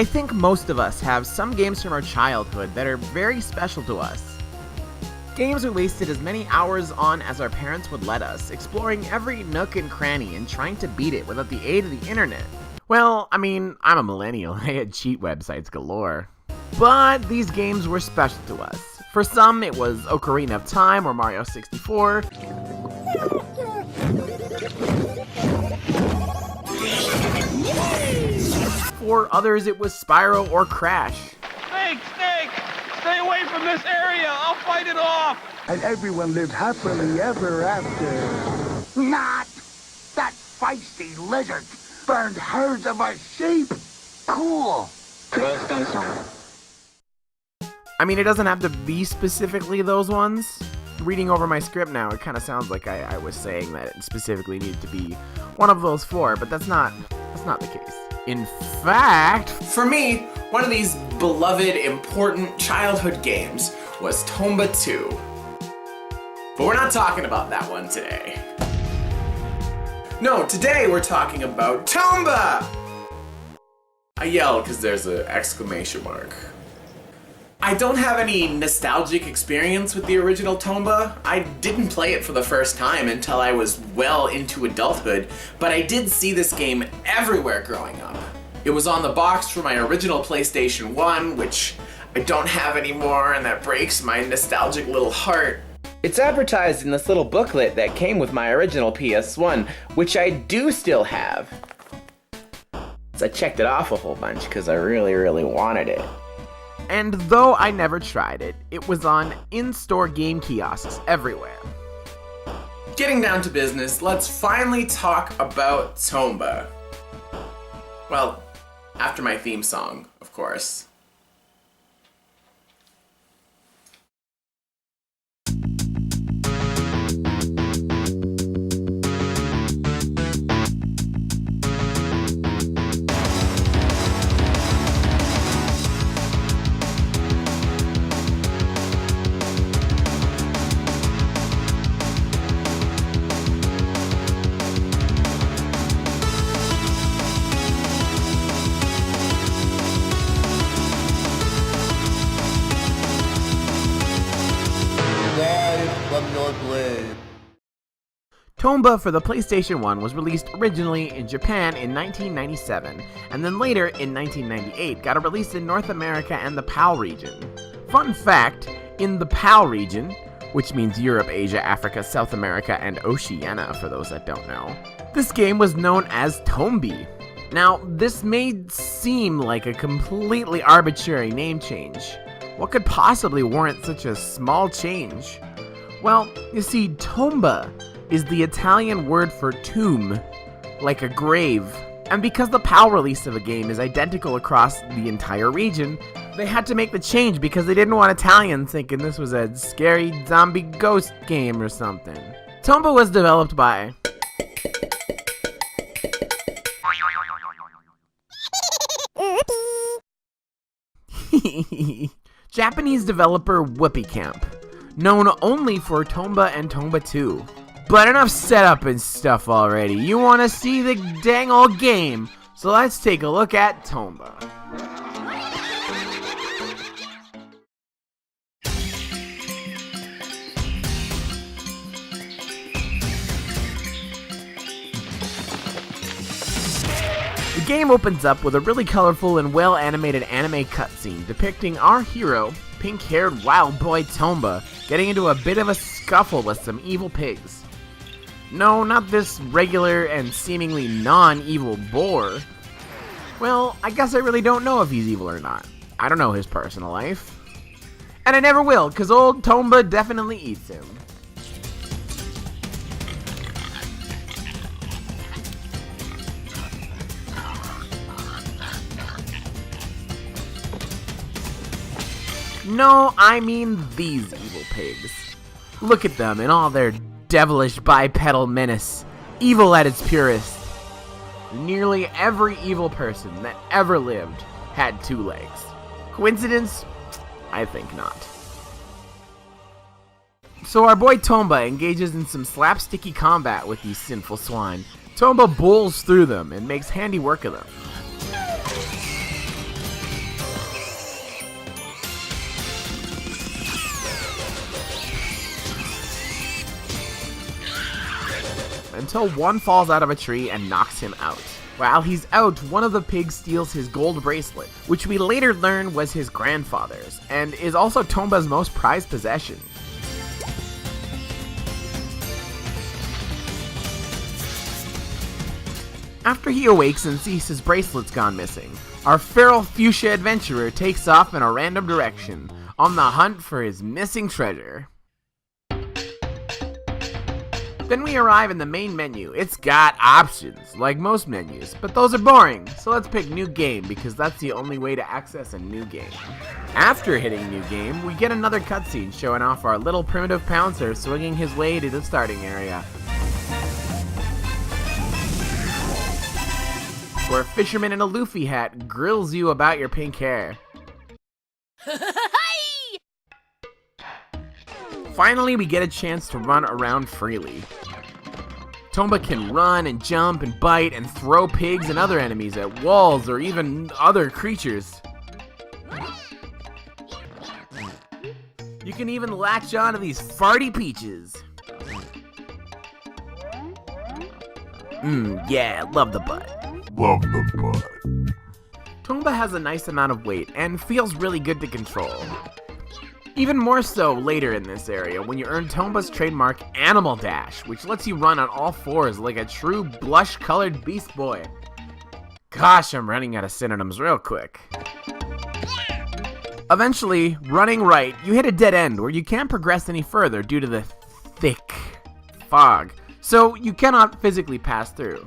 I think most of us have some games from our childhood that are very special to us. Games we wasted as many hours on as our parents would let us, exploring every nook and cranny and trying to beat it without the aid of the internet. Well, I mean, I'm a millennial, I had cheat websites galore. But these games were special to us. For some, it was Ocarina of Time or Mario 64. For others, it was Spyro or Crash. Snake! Stay away from this area! I'll fight it off! And everyone lived happily ever after. Not! That feisty lizard burned herds of our sheep! Cool! PlayStation. I mean, it doesn't have to be specifically those ones. Reading over my script now, it kind of sounds like I was saying that it specifically needed to be one of those four, but that's not the case. In fact, for me, one of these beloved, important childhood games was Tomba 2. But we're not talking about that one today. No, today we're talking about Tomba! I yell because there's an exclamation mark. I don't have any nostalgic experience with the original Tomba. I didn't play it for the first time until I was well into adulthood, but I did see this game everywhere growing up. It was on the box for my original PlayStation 1, which I don't have anymore, and that breaks my nostalgic little heart. It's advertised in this little booklet that came with my original PS1, which I do still have. So I checked it off a whole bunch because I really wanted it. and though I never tried it, it was on in-store game kiosks everywhere. Getting down to business, let's finally talk about Tomba. Well, after my theme song, of course. Tomba for the PlayStation 1 was released originally in Japan in 1997, and then later in 1998 got a release in North America and the PAL region. Fun fact, in the PAL region, which means Europe, Asia, Africa, South America, and Oceania for those that don't know, this game was known as Tombi. Now, this may seem like a completely arbitrary name change. What could possibly warrant such a small change? Well, you see, Tomba is the Italian word for tomb, like a grave. And because the PAL release of a game is identical across the entire region, they had to make the change because they didn't want Italians thinking this was a scary zombie ghost game or something. Tomba was developed by Japanese developer Whoopee Camp, known only for Tomba and Tomba 2. But enough setup and stuff already. You want to see the dang old game, so let's take a look at Tomba. The game opens up with a really colorful and well-animated anime cutscene depicting our hero, pink-haired wild boy Tomba, getting into a bit of a scuffle with some evil pigs. No, not this regular and seemingly non-evil boar. Well, I guess I really don't know if he's evil or not. I don't know his personal life. And I never will, because old Tomba definitely eats him. No, I mean these evil pigs. Look at them in all their devilish bipedal menace, evil at its purest. Nearly every evil person that ever lived had 2 legs. Coincidence? I think not. So our boy Tomba engages in some slapsticky combat with these sinful swine. Tomba bowls through them and makes handy work of them. until one falls out of a tree and knocks him out. While he's out, one of the pigs steals his gold bracelet, which we later learn was his grandfather's, and is also Tomba's most prized possession. After he awakes and sees his bracelet's gone missing, our feral fuchsia adventurer takes off in a random direction, on the hunt for his missing treasure. Then we arrive in the main menu. It's got options, like most menus, but those are boring, so let's pick New Game because that's the only way to access a new game. After hitting New Game, we get another cutscene showing off our little primitive pouncer swinging his way to the starting area, where a fisherman in a Luffy hat grills you about your pink hair. Finally, we get a chance to run around freely. Tomba can run and jump and bite and throw pigs and other enemies at walls or even other creatures. You can even latch on to these farty peaches. Yeah, love the butt. Love the butt. Tomba has a nice amount of weight and feels really good to control. Even more so later in this area when you earn Tomba's trademark Animal Dash, which lets you run on all fours like a true blush-colored beast boy. Gosh, I'm running out of synonyms real quick. Eventually, running right, you hit a dead end where you can't progress any further due to the thick fog, so you cannot physically pass through.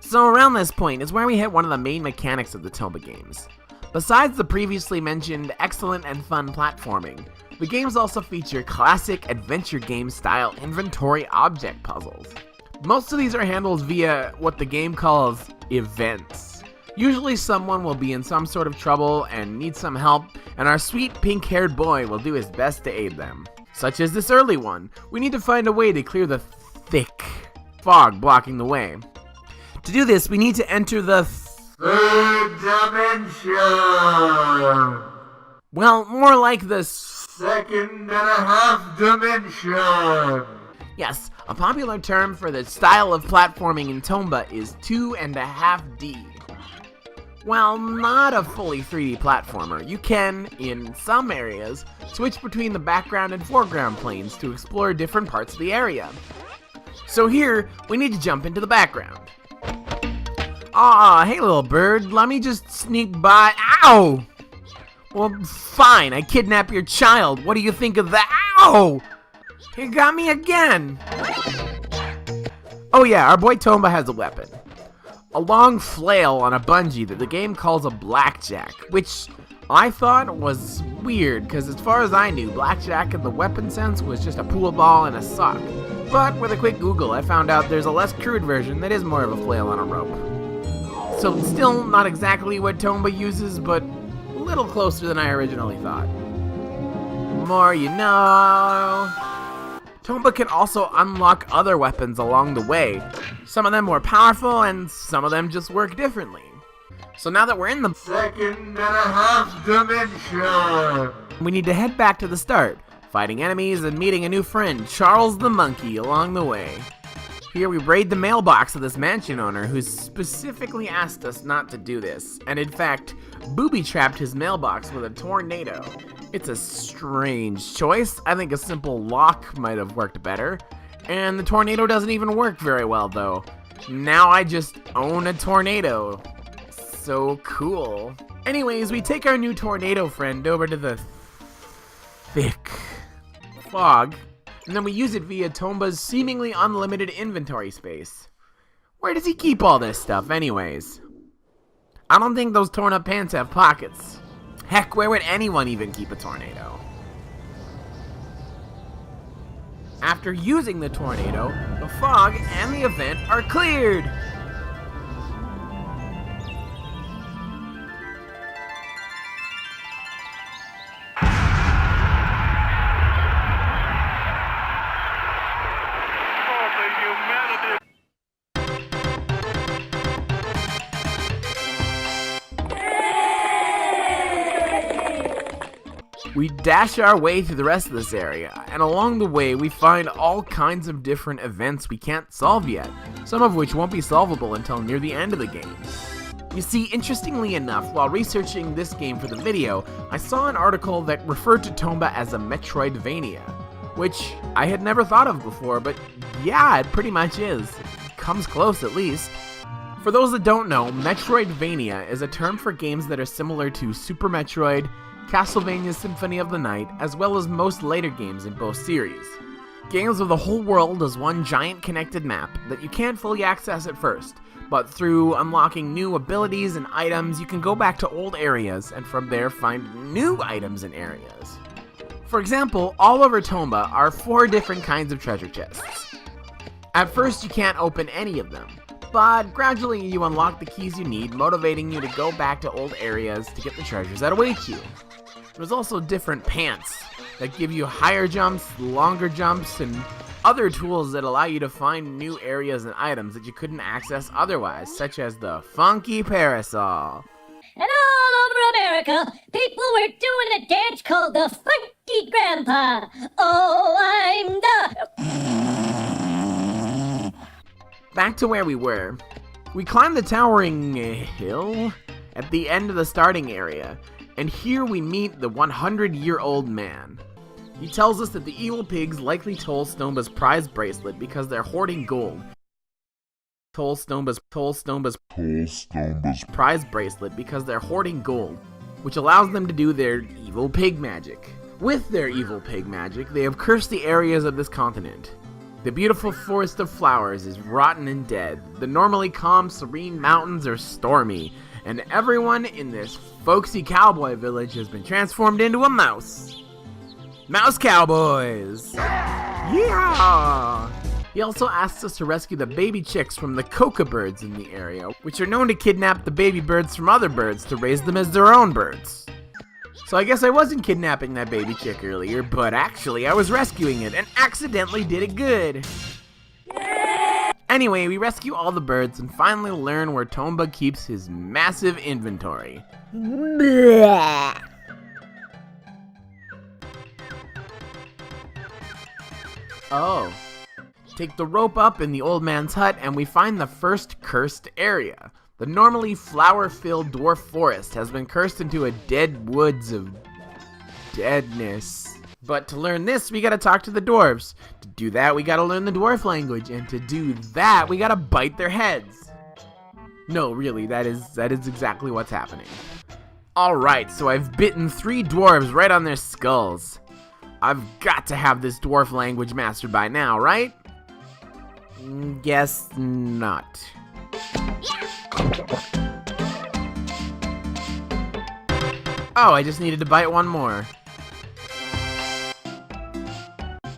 So around this point is where we hit one of the main mechanics of the Tomba games. Besides the previously mentioned excellent and fun platforming, the games also feature classic adventure game style inventory object puzzles. Most of these are handled via what the game calls events. Usually someone will be in some sort of trouble and need some help, and our sweet pink-haired boy will do his best to aid them. Such as this early one, we need to find a way to clear the thick fog blocking the way. To do this, we need to enter the third dimension. Well, more like the second and a half dimension. Yes, a popular term for the style of platforming in Tomba is 2.5D. While not a fully 3D platformer, you can, in some areas, switch between the background and foreground planes to explore different parts of the area. So here, we need to jump into the background. Aw, hey little bird, let me just sneak by. Ow! Well, fine, I kidnap your child. What do you think of that? Ow! He got me again! Oh yeah, our boy Tomba has a weapon. A long flail on a bungee that the game calls a blackjack, which I thought was weird, because as far as I knew, blackjack in the weapon sense was just a pool ball and a sock. But with a quick Google, I found out there's a less crude version that is more of a flail on a rope. So still not exactly what Tomba uses, but a little closer than I originally thought. More you know. Tomba can also unlock other weapons along the way. Some of them more powerful, and some of them just work differently. So now that we're in the second and a half dimension, we need to head back to the start, fighting enemies and meeting a new friend, Charles the Monkey, along the way. Here we raid the mailbox of this mansion owner who specifically asked us not to do this, and in fact, booby-trapped his mailbox with a tornado. It's a strange choice. I think a simple lock might have worked better, and the tornado doesn't even work very well though. Now I just own a tornado. So cool. Anyways, we take our new tornado friend over to the thick fog, and then we use it via Tomba's seemingly unlimited inventory space. Where does he keep all this stuff anyways? I don't think those torn up pants have pockets. Heck, where would anyone even keep a tornado? After using the tornado, the fog and the event are cleared! We dash our way through the rest of this area, and along the way we find all kinds of different events we can't solve yet, some of which won't be solvable until near the end of the game. You see, interestingly enough, while researching this game for the video, I saw an article that referred to Tomba as a Metroidvania, which I had never thought of before, but yeah, it pretty much is. It comes close at least. For those that don't know, Metroidvania is a term for games that are similar to Super Metroid, Castlevania Symphony of the Night, as well as most later games in both series. Games with the whole world as one giant connected map that you can't fully access at first, but through unlocking new abilities and items, you can go back to old areas and from there find new items and areas. For example, all over Tomba are 4 different kinds of treasure chests. At first you can't open any of them, but gradually you unlock the keys you need, motivating you to go back to old areas to get the treasures that await you. There's also different pants that give you higher jumps, longer jumps, and other tools that allow you to find new areas and items that you couldn't access otherwise, such as the funky parasol. And all over America, people were doing a dance called the Funky Grandpa. Oh, I'm the... Back to where we were. We climbed the towering hill at the end of the starting area, and here we meet the 100-year-old man. He tells us that the evil pigs likely stole Tomba's prize bracelet because they're hoarding gold. Tomba's prize bracelet because they're hoarding gold, which allows them to do their evil pig magic. With their evil pig magic, they have cursed the areas of this continent. The beautiful forest of flowers is rotten and dead. The normally calm, serene mountains are stormy, and everyone in this folksy cowboy village has been transformed into a mouse. Mouse Cowboys! Yeah! He also asks us to rescue the baby chicks from the coca birds in the area, which are known to kidnap the baby birds from other birds to raise them as their own birds. So I guess I wasn't kidnapping that baby chick earlier, but actually I was rescuing it and accidentally did it good. Anyway, we rescue all the birds and finally learn where Tomba keeps his massive inventory. Bleh. Oh. Take the rope up in the old man's hut and we find the first cursed area. The normally flower-filled dwarf forest has been cursed into a dead woods of deadness. But to learn this, we gotta talk to the dwarves. To do that, we gotta learn the dwarf language. And to do that, we gotta bite their heads. No, really, that is exactly what's happening. Alright, so I've bitten 3 dwarves right on their skulls. I've got to have this dwarf language mastered by now, right? Guess not. Oh, I just needed to bite one more.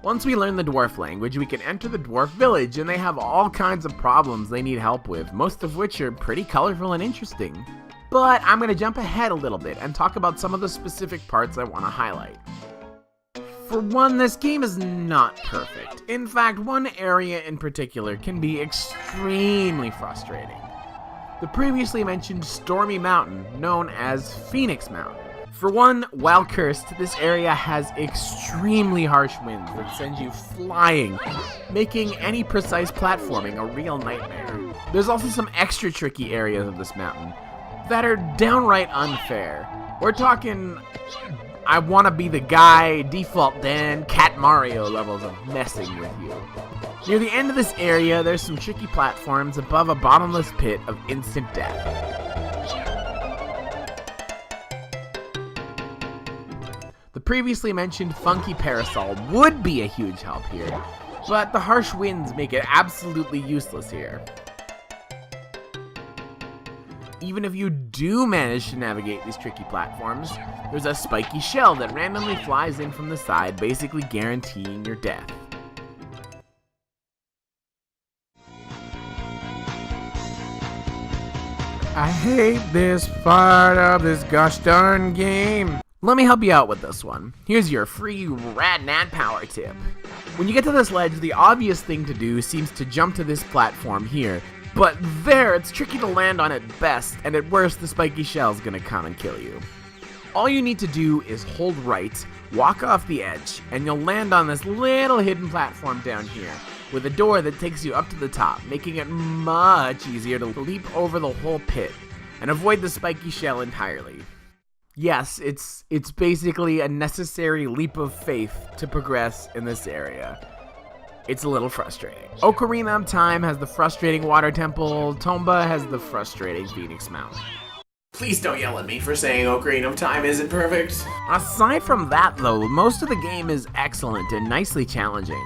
Once we learn the dwarf language, we can enter the dwarf village, and they have all kinds of problems they need help with, most of which are pretty colorful and interesting. But I'm going to jump ahead a little bit and talk about some of the specific parts I want to highlight. For one, this game is not perfect. In fact, one area in particular can be extremely frustrating. The previously mentioned Stormy Mountain, known as Phoenix Mountain. For one, while cursed, this area has extremely harsh winds that send you flying, making any precise platforming a real nightmare. There's also some extra tricky areas of this mountain that are downright unfair. We're talking I wanna be the guy, default Dan, Cat Mario levels of messing with you. Near the end of this area, there's some tricky platforms above a bottomless pit of instant death. The previously mentioned funky parasol would be a huge help here, but the harsh winds make it absolutely useless here. Even if you do manage to navigate these tricky platforms, there's a spiky shell that randomly flies in from the side, basically guaranteeing your death. I hate this part of this gosh darn game. Let me help you out with this one. Here's your free rad nat power tip. When you get to this ledge, the obvious thing to do seems to jump to this platform here. But there, it's tricky to land on at best, and at worst, the spiky shell's gonna come and kill you. All you need to do is hold right, walk off the edge, and you'll land on this little hidden platform down here, with a door that takes you up to the top, making it much easier to leap over the whole pit, and avoid the spiky shell entirely. Yes, it's basically a necessary leap of faith to progress in this area. It's a little frustrating. Ocarina of Time has the frustrating water temple, Tomba has the frustrating Phoenix Mountain. Please don't yell at me for saying Ocarina of Time isn't perfect. Aside from that though, most of the game is excellent and nicely challenging.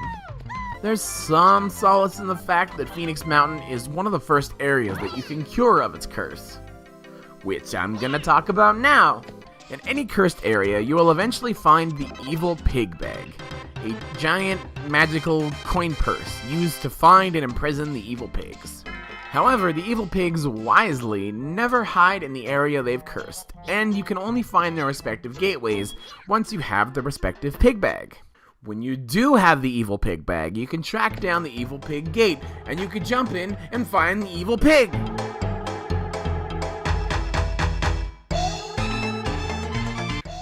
There's some solace in the fact that Phoenix Mountain is one of the first areas that you can cure of its curse, which I'm gonna talk about now. In any cursed area, you will eventually find the evil pig bag, a giant magical coin purse used to find and imprison the evil pigs. However, the evil pigs wisely never hide in the area they've cursed, and you can only find their respective gateways once you have the respective pig bag. When you do have the evil pig bag, you can track down the evil pig gate, and you can jump in and find the evil pig.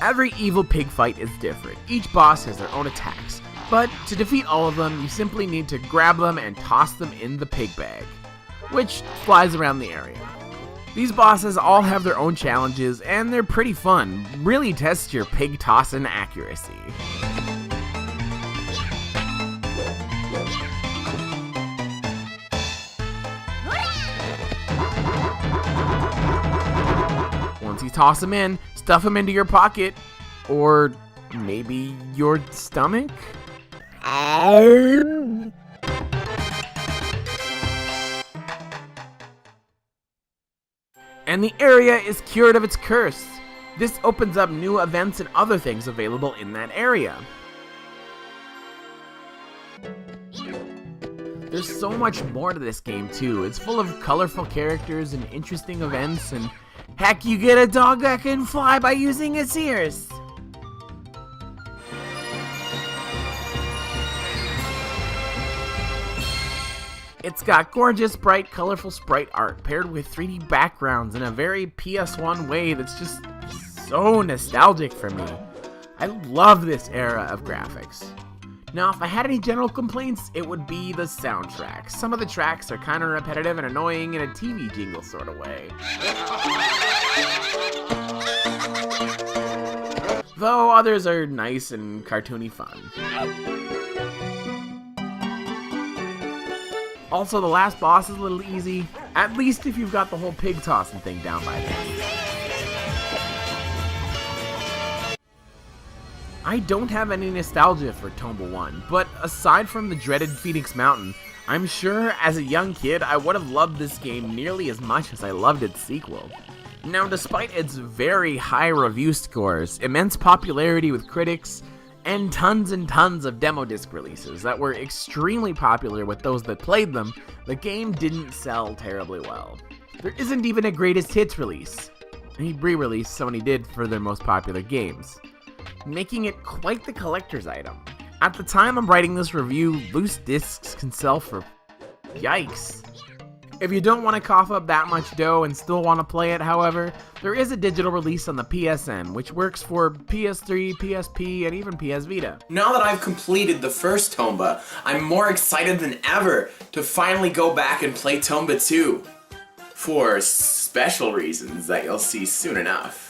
Every evil pig fight is different. Each boss has their own attacks, but to defeat all of them, you simply need to grab them and toss them in the pig bag, which flies around the area. These bosses all have their own challenges, and they're pretty fun. Really tests your pig tossin' accuracy. Once you toss them in, stuff them into your pocket, or maybe your stomach? And the area is cured of its curse. This opens up new events and other things available in that area. There's so much more to this game too. It's full of colorful characters and interesting events, and heck, you get a dog that can fly by using its ears. It's got gorgeous, bright, colorful sprite art paired with 3D backgrounds in a very PS1 way that's just so nostalgic for me. I love this era of graphics. Now, if I had any general complaints, it would be the soundtrack. Some of the tracks are kind of repetitive and annoying in a TV jingle sort of way. Though others are nice and cartoony fun. Also, the last boss is a little easy, at least if you've got the whole pig tossing thing down by then. I don't have any nostalgia for Tomba 1, but aside from the dreaded Phoenix Mountain, I'm sure as a young kid I would have loved this game nearly as much as I loved its sequel. Now, despite its very high review scores, immense popularity with critics, and tons of demo disc releases that were extremely popular with those that played them, the game didn't sell terribly well. There isn't even a greatest hits release, a re-release Sony did for their most popular games, making it quite the collector's item. At the time I'm writing this review, loose discs can sell for yikes. If you don't want to cough up that much dough and still want to play it, however, there is a digital release on the PSN, which works for PS3, PSP, and even PS Vita. Now that I've completed the first Tomba, I'm more excited than ever to finally go back and play Tomba 2. For special reasons that you'll see soon enough.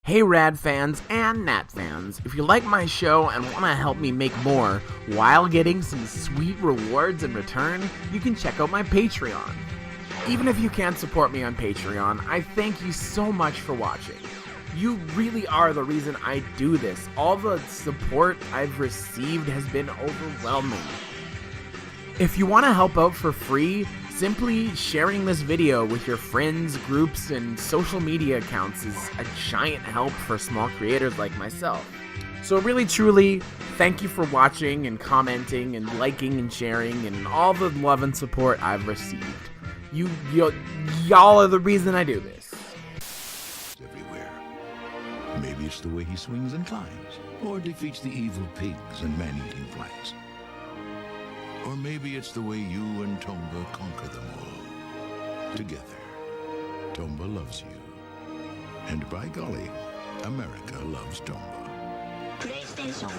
Hey Rad fans and Nat fans, if you like my show and want to help me make more while getting some sweet rewards in return, you can check out my Patreon. Even if you can't support me on Patreon, I thank you so much for watching. You really are the reason I do this. All the support I've received has been overwhelming. If you want to help out for free, simply sharing this video with your friends, groups, and social media accounts is a giant help for small creators like myself. So really truly, thank you for watching and commenting and liking and sharing and all the love and support I've received. Y'all are the reason I do this. Everywhere. Maybe it's the way he swings and climbs, or defeats the evil pigs and man-eating plants. Or maybe it's the way you and Tomba conquer them all. Together, Tomba loves you. And by golly, America loves Tomba. PlayStation